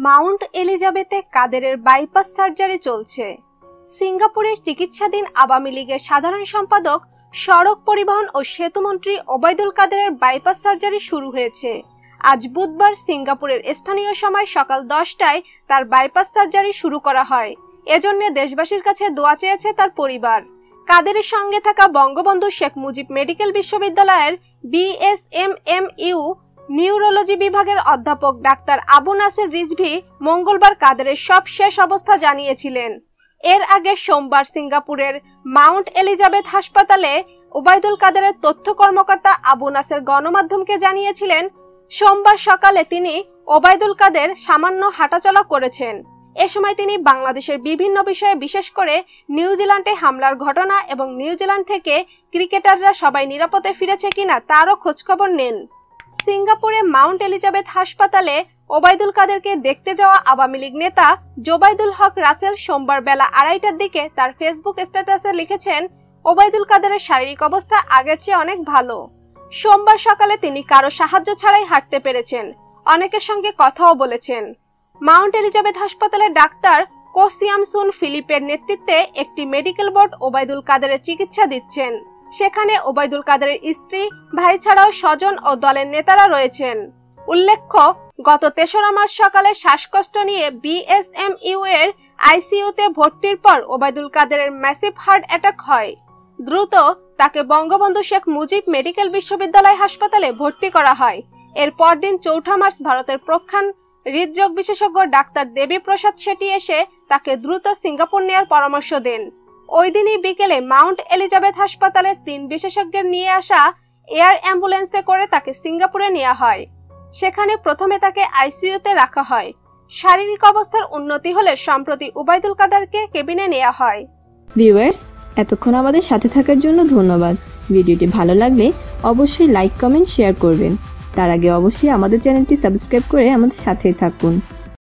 Mount এলিজাবেথে কাদেরের bypass surgery চলছে। সিঙ্গাপুরে চিকিৎসাধীন আওয়ামী লীগের সাধারণ সম্পাদক, সড়ক পরিবহন ও সেতুমন্ত্রী ওবায়দুল কাদেরের বাইপাস সার্জারি শুরু হয়েছে। আজ বুধবার সিঙ্গাপুরের স্থানীয় সময় সকাল 10টায় তার বাইপাস সার্জারি শুরু করা হয়। এজন্য দেশবাসীর কাছে দোয়া চেয়েছে তার পরিবার। কাদেরের সঙ্গে থাকা বঙ্গবন্ধু শেখ মুজিব মেডিকেল বিশ্ববিদ্যালয়ের বিএসএমএমইউ নিউরোলজি বিভাগের অধ্যাপক ডাক্তার আবু নাসের রিজভী মঙ্গলবার কাদেরের সব শেষ অবস্থা জানিয়েছিলেন। এর আগে সোমবার সিঙ্গাপুরের মাউন্ট এলিজাবেথ হাসপাতালে ওবায়দুল কাদেরের তথ্য কর্মকর্তা আবু নাসের গণমাধ্যমকে জানিয়েছিলেন, সোমবার সকালে তিনি ওবায়দুল কাদের সামান্য হাঁটাচলা করেছেন। এ সময় তিনি বাংলাদেশের বিভিন্ন বিষয়ে, বিশেষ করে নিউজিল্যান্ডে হামলার ঘটনা এবং নিউজিল্যান্ড থেকে ক্রিকেটাররা সবাই নিরাপদে ফিরেছে কিনা তারও খোঁজখবর নেন। সিঙ্গাপুরে মাউন্ট এলিজাবেথ হাসপাতালে ওবায়দুল কাদেরকে দেখতে যাওয়া আওয়ামী লীগ নেতা জোবাইদুল হক রাসেল সোমবার বেলা 2:30টার দিকে তার ফেসবুক স্ট্যাটাসে লিখেছেন, ওবায়দুল কাদেরের শারীরিক অবস্থা আগের চেয়ে অনেক ভালো। সোমবার সকালে তিনি কারো সাহায্য ছাড়াই হাঁটতে পেরেছেন, অনেকের সঙ্গে কথাও বলেছেন। মাউন্ট এলিজাবেথ হাসপাতালের ডাক্তার কোসিয়ামসুন ফিলিপের নেতৃত্বে একটি মেডিকেল বোর্ড ওবায়দুল কাদেরের চিকিৎসা দিচ্ছেন। সেখানে ওবায়দুল কাদেরের স্ত্রী, ভাই ছাড়াও স্বজন ও দলের নেতারা রয়েছেন। উল্লেখ্য, গত 3রা মার্চ সকালে শ্বাসকষ্ট নিয়ে বিএসএমইউ এর আইসিইউতে ভর্তির পর ওবায়দুল কাদেরের ম্যাসিভ হার্ট অ্যাটাক হয়। দ্রুত তাকে বঙ্গবন্ধু শেখ মুজিব মেডিকেল বিশ্ববিদ্যালয় হাসপাতালে ভর্তি করা হয়। এর পরদিন 4 মার্চ ভারতের প্রখ্যাত হৃদরোগ বিশেষজ্ঞ ডাক্তার দেবী প্রসাদ শেট্টি এসে তাকে দ্রুত সিঙ্গাপুর নেওয়ার পরামর্শ দেন। ওই দিনই বিকেলে মাউন্ট এলিজাবেথ হাসপাতালে 3 বিশেষজ্ঞের নিয়ে আসা এয়ার অ্যাম্বুলেন্সে করে তাকে সিঙ্গাপুরে নেওয়া হয়। সেখানে প্রথমে তাকে আইসিইউতে রাখা হয়। শারীরিক অবস্থার উন্নতি হলে সম্প্রতি ওবায়দুল কাদেরকে কেবিনে নেওয়া হয়। ভিউয়ার্স, এতক্ষণ আমাদের সাথে থাকার জন্য ধন্যবাদ। ভিডিওটি ভালো লাগলে অবশ্যই লাইক, কমেন্ট, শেয়ার করবেন। তার আগে অবশ্যই আমাদের চ্যানেলটি সাবস্ক্রাইব করে আমাদের সাথেই থাকুন।